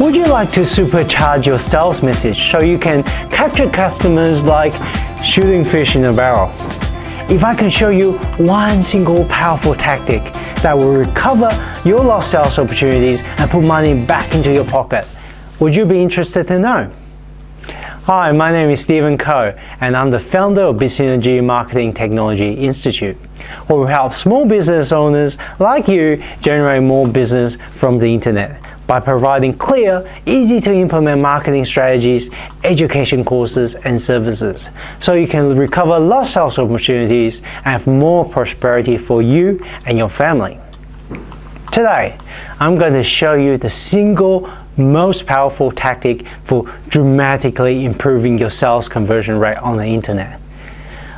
Would you like to supercharge your sales message so you can capture customers like shooting fish in a barrel? If I can show you one single powerful tactic that will recover your lost sales opportunities and put money back into your pocket, would you be interested to know? Hi, my name is Stephen Koh, and I'm the founder of BizSynergy Marketing Technology Institute, where we help small business owners like you generate more business from the internet by providing clear, easy to implement marketing strategies, education courses, and services, so you can recover lost sales opportunities and have more prosperity for you and your family. Today, I'm going to show you the single most powerful tactic for dramatically improving your sales conversion rate on the internet.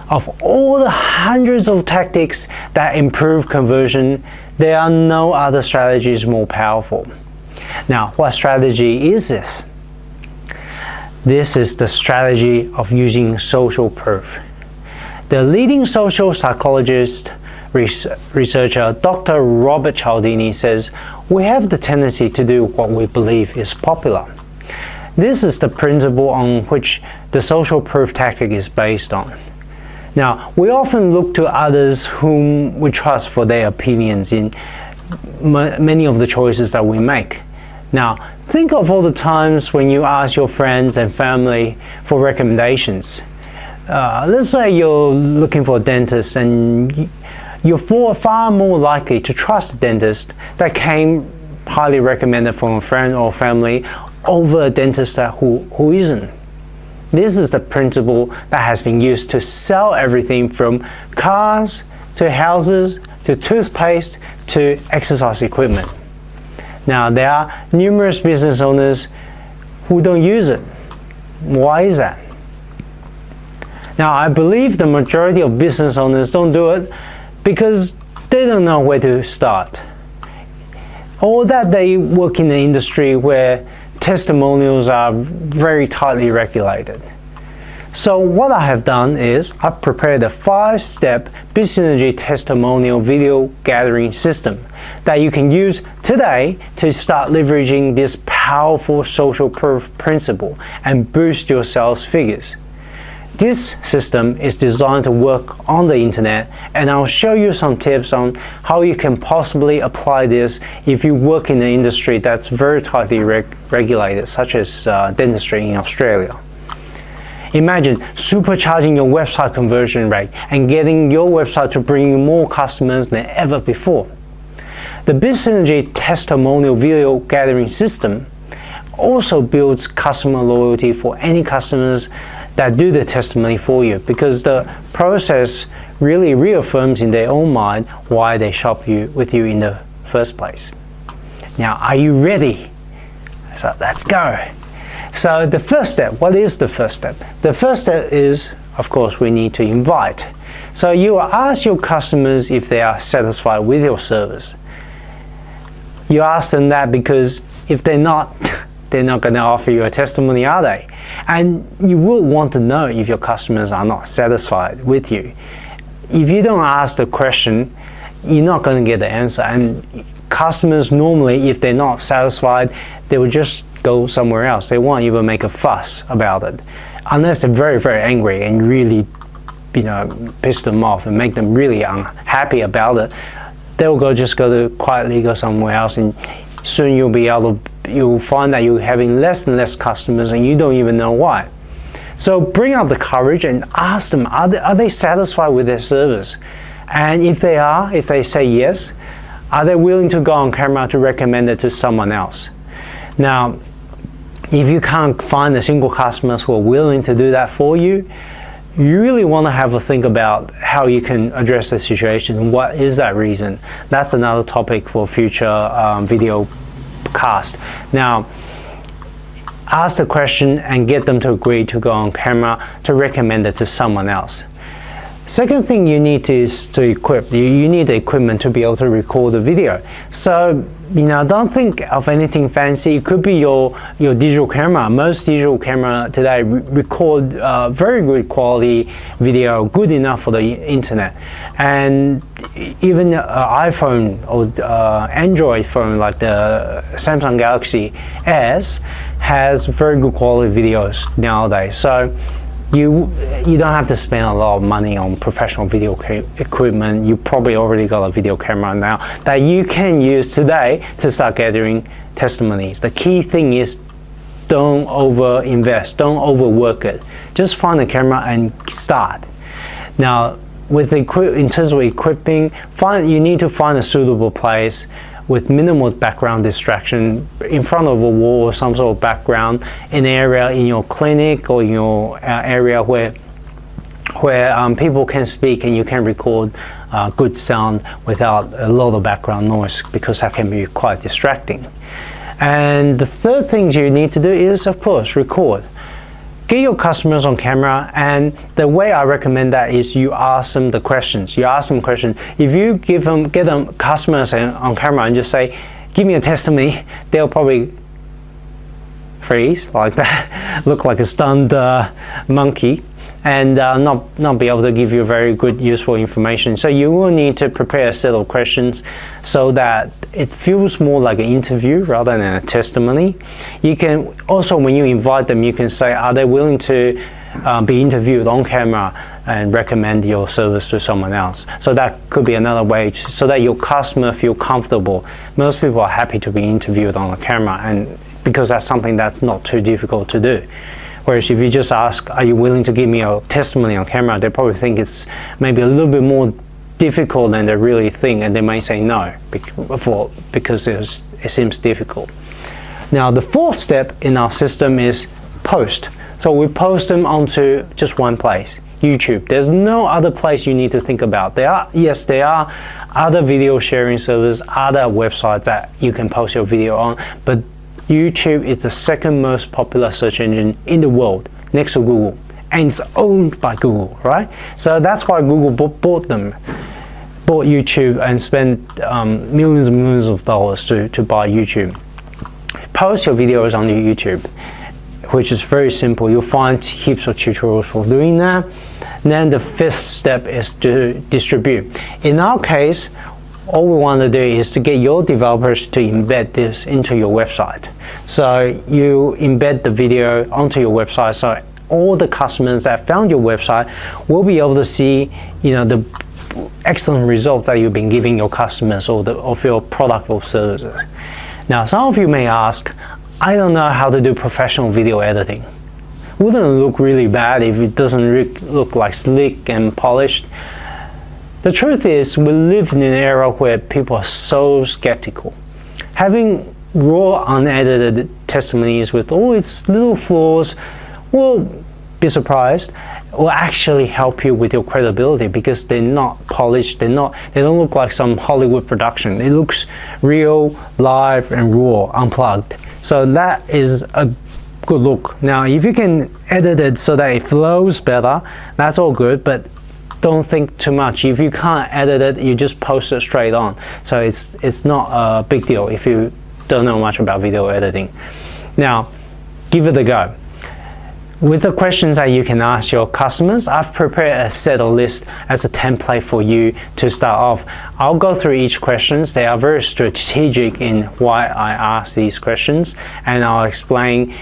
Of all the hundreds of tactics that improve conversion, there are no other strategies more powerful. Now, what strategy is this? This is the strategy of using social proof. The leading social psychologist researcher Dr. Robert Cialdini says, we have the tendency to do what we believe is popular. This is the principle on which the social proof tactic is based on. Now, we often look to others whom we trust for their opinions in many of the choices that we make. Now, think of all the times when you ask your friends and family for recommendations. Let's say you're looking for a dentist and you're far more likely to trust a dentist that came highly recommended from a friend or family over a dentist who isn't. This is the principle that has been used to sell everything from cars to houses to toothpaste to exercise equipment. Now, there are numerous business owners who don't use it. Why is that? Now, I believe the majority of business owners don't do it because they don't know where to start, or that they work in an industry where testimonials are very tightly regulated. So what I have done is I've prepared a 5-step BizSynergy testimonial video gathering system that you can use today to start leveraging this powerful social proof principle and boost your sales figures. This system is designed to work on the internet, and I'll show you some tips on how you can possibly apply this if you work in an industry that's very tightly regulated, such as dentistry in Australia. Imagine supercharging your website conversion rate and getting your website to bring you more customers than ever before. The BizSynergy testimonial video gathering system also builds customer loyalty for any customers that do the testimony for you, because the process really reaffirms in their own mind why they shop with you in the first place. Now, are you ready? So let's go. So the first step, what is the first step? The first step is, of course, we need to invite. So you ask your customers if they are satisfied with your service. You ask them that because if they're not, they're not going to offer you a testimony, are they? And you will want to know if your customers are not satisfied with you. If you don't ask the question, you're not going to get the answer. And customers normally, if they're not satisfied, they will just go somewhere else. They won't even make a fuss about it, unless they're very, very angry and really, piss them off and make them really unhappy about it. They'll just quietly go somewhere else, and soon you'll find that you're having less and less customers, and you don't even know why. So bring up the courage and ask them, are they satisfied with their service? And if they say yes, are they willing to go on camera to recommend it to someone else? Now, if you can't find a single customer who are willing to do that for you, you really want to have a think about how you can address the situation. What is that reason? That's another topic for future video cast. Now, ask the question and get them to agree to go on camera to recommend it to someone else. Second thing you need is to equip. You need the equipment to be able to record the video. So, don't think of anything fancy. It could be your digital camera. Most digital camera today record very good quality video, good enough for the internet. And even iPhone or Android phone like the Samsung Galaxy S has very good quality videos nowadays. So you don't have to spend a lot of money on professional video equipment. You probably already got a video camera now that you can use today to start gathering testimonies. The key thing is don't over invest, don't overwork it. Just find a camera and start. Now, in terms of equipping, you need to find a suitable place with minimal background distraction in front of a wall or some sort of background, an area in your clinic or in your area where people can speak and you can record good sound without a lot of background noise, because that can be quite distracting. And the third thing you need to do is, of course, record. Get your customers on camera, and the way I recommend that is you ask them the questions. You ask them questions. If you get them customers on camera and just say, give me a testimony, they'll probably freeze like that, look like a stunned monkey, and not be able to give you very good, useful information. So you will need to prepare a set of questions so that it feels more like an interview rather than a testimony. You can also, when you invite them, you can say, are they willing to be interviewed on camera and recommend your service to someone else? So that could be another way so that your customer feel comfortable. Most people are happy to be interviewed on a camera, and because that's something that's not too difficult to do. Whereas if you just ask, are you willing to give me a testimony on camera, they probably think it's maybe a little bit more difficult than they really think, and they may say no because it seems difficult. Now, the fourth step in our system is post. So we post them onto just one place, YouTube. There's no other place you need to think about. There are other video sharing servers, other websites that you can post your video on, but YouTube is the second most popular search engine in the world, next to Google, and it's owned by Google, right? So that's why Google bought YouTube and spent millions and millions of dollars to buy YouTube. Post your videos on YouTube, which is very simple. You'll find heaps of tutorials for doing that. And then the fifth step is to distribute. In our case, all we want to do is to get your developers to embed this into your website. So you embed the video onto your website, so all the customers that found your website will be able to see, the excellent results that you've been giving your customers of your product or services. Now, some of you may ask, I don't know how to do professional video editing. Wouldn't it look really bad if it doesn't look like slick and polished? The truth is, we live in an era where people are so skeptical. Having raw, unedited testimonies with all its little flaws, will be surprised, will actually help you with your credibility, because they're not polished, they don't look like some Hollywood production. It looks real, live, and raw, unplugged. So that is a good look. Now, if you can edit it so that it flows better, that's all good, but don't think too much. If you can't edit it, you just post it straight on. So it's not a big deal if you don't know much about video editing. Now, give it a go. With the questions that you can ask your customers, I've prepared a set of lists as a template for you to start off. I'll go through each questions. They are very strategic in why I ask these questions, and I'll explain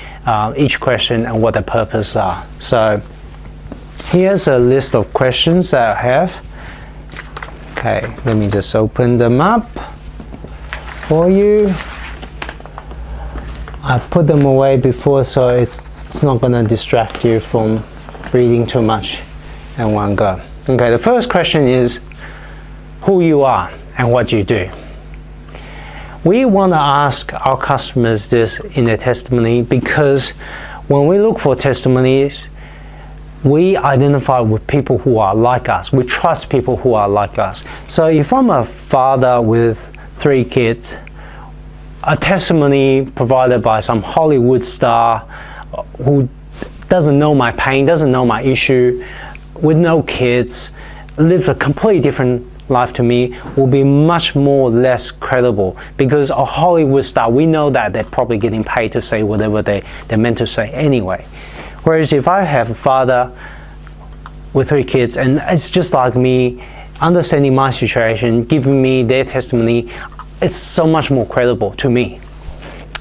each question and what the purpose are. So here's a list of questions that I have. Okay, let me just open them up for you. I put them away before, so it's not going to distract you from reading too much in one go. Okay, the first question is who you are and what you do. We want to ask our customers this in their testimony, because when we look for testimonies, we identify with people who are like us. We trust people who are like us. So if I'm a father with 3 kids, a testimony provided by some Hollywood star who doesn't know my pain, doesn't know my issue, with no kids, live a completely different life to me will be much more less credible, because a Hollywood star, we know that they're probably getting paid to say whatever they're meant to say anyway. Whereas if I have a father with 3 kids and it's just like me, understanding my situation, giving me their testimony, it's so much more credible to me.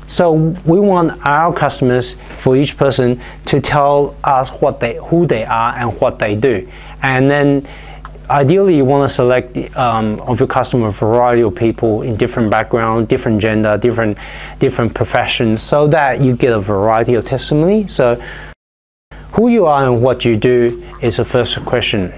So we want our customers, for each person, to tell us who they are and what they do. And then ideally you want to select of your customer a variety of people in different background, different gender, different professions, so that you get a variety of testimony. So who you are and what you do is the first question.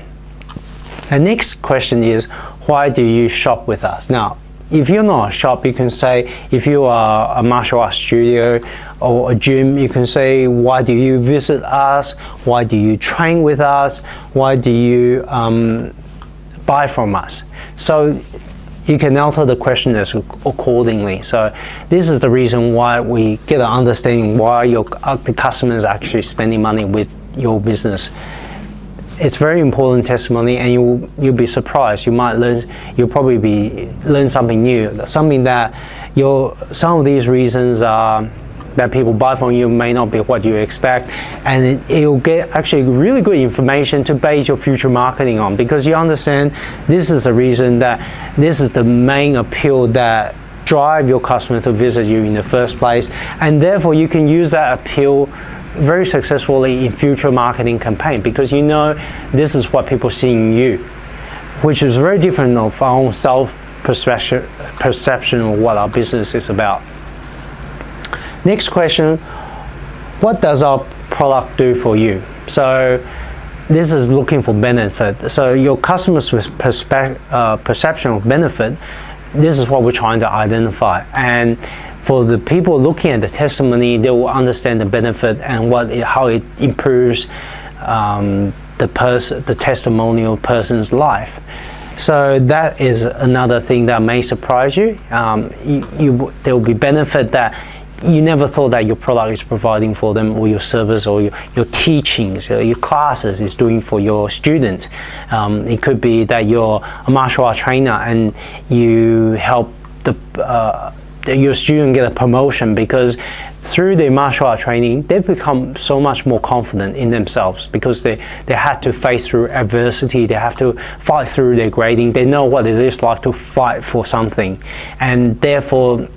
The next question is, why do you shop with us? Now, if you're not a shop, you can say, if you are a martial arts studio or a gym, you can say, why do you visit us? Why do you train with us? Why do you buy from us? So you can alter the question accordingly. So this is the reason why we get an understanding why the customer is actually spending money with your business. It's very important testimony, and you'll be surprised. You'll probably learn something new, something that some of these reasons that people buy from you may not be what you expect, and you'll get actually really good information to base your future marketing on, because you understand this is the reason, that this is the main appeal that drive your customer to visit you in the first place, and therefore you can use that appeal very successfully in future marketing campaign, because you know this is what people see in you, which is very different of our own self-perception of what our business is about. Next question, what does our product do for you? So this is looking for benefit. So your customer's perception of benefit, this is what we're trying to identify. And for the people looking at the testimony, they will understand the benefit and how it improves the testimonial person's life. So that is another thing that may surprise you. There will be benefit that you never thought that your product is providing for them, or your service, or your teachings, your classes is doing for your student. It could be that you're a martial art trainer and you help your student get a promotion, because through their martial art training, they've become so much more confident in themselves, because they had to face through adversity, they have to fight through their grading, they know what it is like to fight for something, and therefore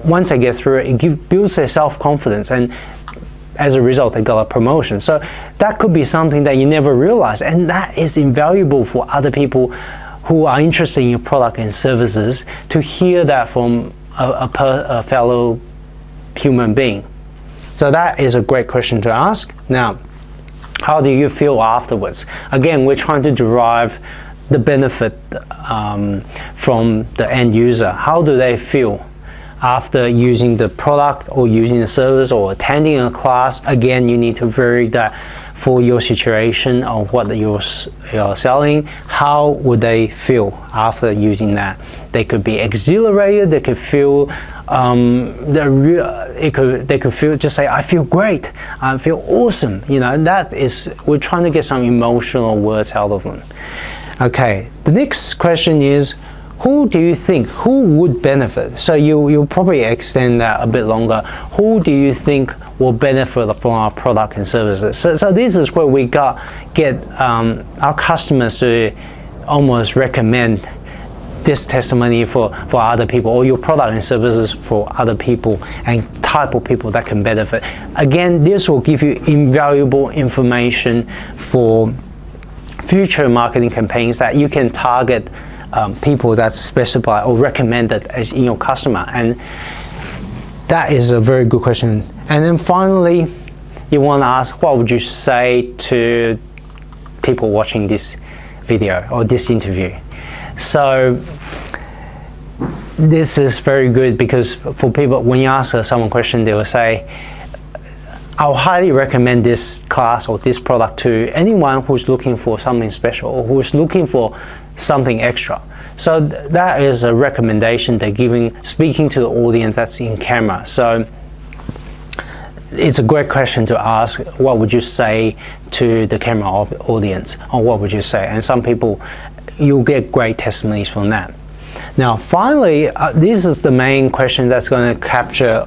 once they get through it, it builds their self-confidence, and as a result they got a promotion. So that could be something that you never realized, and that is invaluable for other people who are interested in your product and services, to hear that from a fellow human being. So that is a great question to ask. Now, how do you feel afterwards? Again, we're trying to derive the benefit from the end user. How do they feel after using the product or using the service or attending a class? Again, you need to vary that for your situation or what you're selling. How would they feel after using that? They could be exhilarated, they could feel they could feel, just say, I feel great, I feel awesome. You know, that is, we're trying to get some emotional words out of them. Okay, the next question is, who do you think, who would benefit? So you'll probably extend that a bit longer. Who do you think will benefit from our product and services? So this is where we get our customers to almost recommend this testimony for other people, or your product and services for other people, and type of people that can benefit. Again, this will give you invaluable information for future marketing campaigns, that you can target people that specify or recommended as in your customer. And that is a very good question. And then finally, you want to ask, what would you say to people watching this video or this interview? So this is very good, because for people, when you ask someone a question, they will say, I'll highly recommend this class or this product to anyone who's looking for something special, or who's looking for something extra. So that is a recommendation they're giving, speaking to the audience that's in camera. So it's a great question to ask, what would you say to the camera audience, or what would you say? And some people you'll get great testimonies from that. Now finally, this is the main question that's going to capture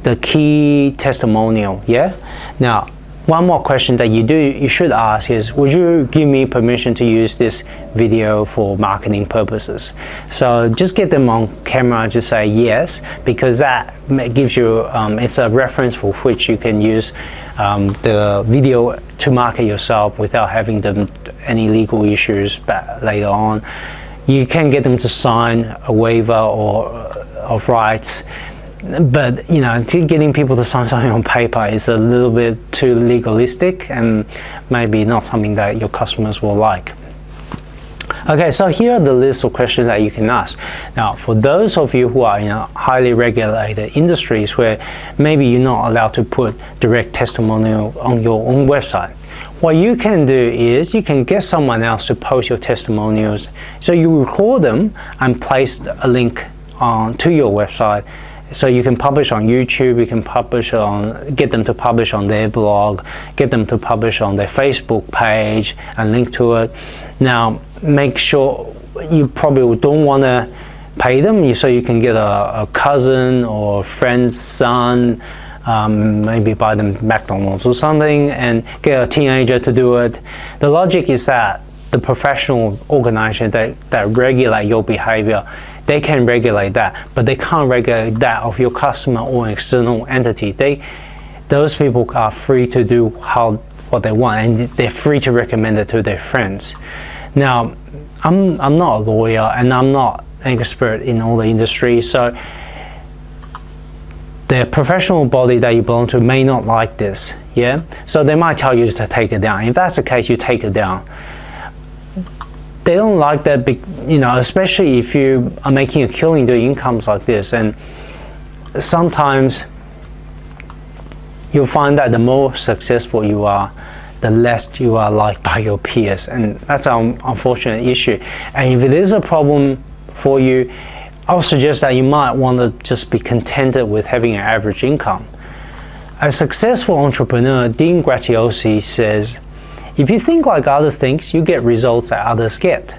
the key testimonial. Yeah. Now one more question that you should ask is, would you give me permission to use this video for marketing purposes? So just get them on camera to say yes, because that gives you, it's a reference for which you can use the video to market yourself without having any legal issues later on. You can get them to sign a waiver of rights. But getting people to sign something on paper is a little bit too legalistic and maybe not something that your customers will like. Okay, so here are the list of questions that you can ask. Now, for those of you who are in highly regulated industries where maybe you're not allowed to put direct testimonial on your own website, what you can do is you can get someone else to post your testimonials. So you record them and place a link to your website. So you can publish on YouTube, you can get them to publish on their blog, get them to publish on their Facebook page and link to it. Now, make sure you probably don't want to pay them, so you can get a cousin or a friend's son, maybe buy them McDonald's or something and get a teenager to do it. The logic is that the professional organization that regulate your behavior, they can regulate that, but they can't regulate that of your customer or external entity. Those people are free to do what they want, and they're free to recommend it to their friends. Now, I'm not a lawyer and I'm not an expert in all the industry, so the professional body that you belong to may not like this, yeah? So they might tell you to take it down. If that's the case, you take it down. They don't like that, especially if you are making a killing doing incomes like this. And sometimes you'll find that the more successful you are, the less you are liked by your peers, and that's an unfortunate issue. And if it is a problem for you, I'll suggest that you might want to just be contented with having an average income. A successful entrepreneur, Dean Graziosi, says, if you think like others think, you get results that others get.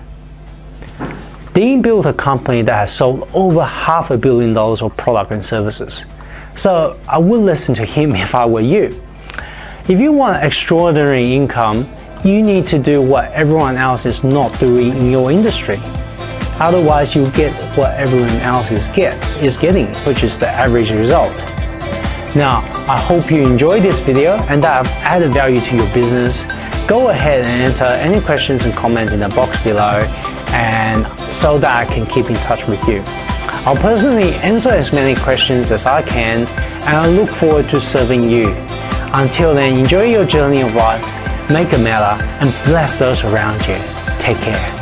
Dean built a company that has sold over $500 million of product and services. So I would listen to him if I were you. If you want extraordinary income, you need to do what everyone else is not doing in your industry. Otherwise, you get what everyone else is getting, which is the average result. Now, I hope you enjoyed this video and that I've added value to your business. Go ahead and enter any questions and comments in the box below, and so that I can keep in touch with you. I'll personally answer as many questions as I can, and I look forward to serving you. Until then, enjoy your journey of life, make it matter, and bless those around you. Take care.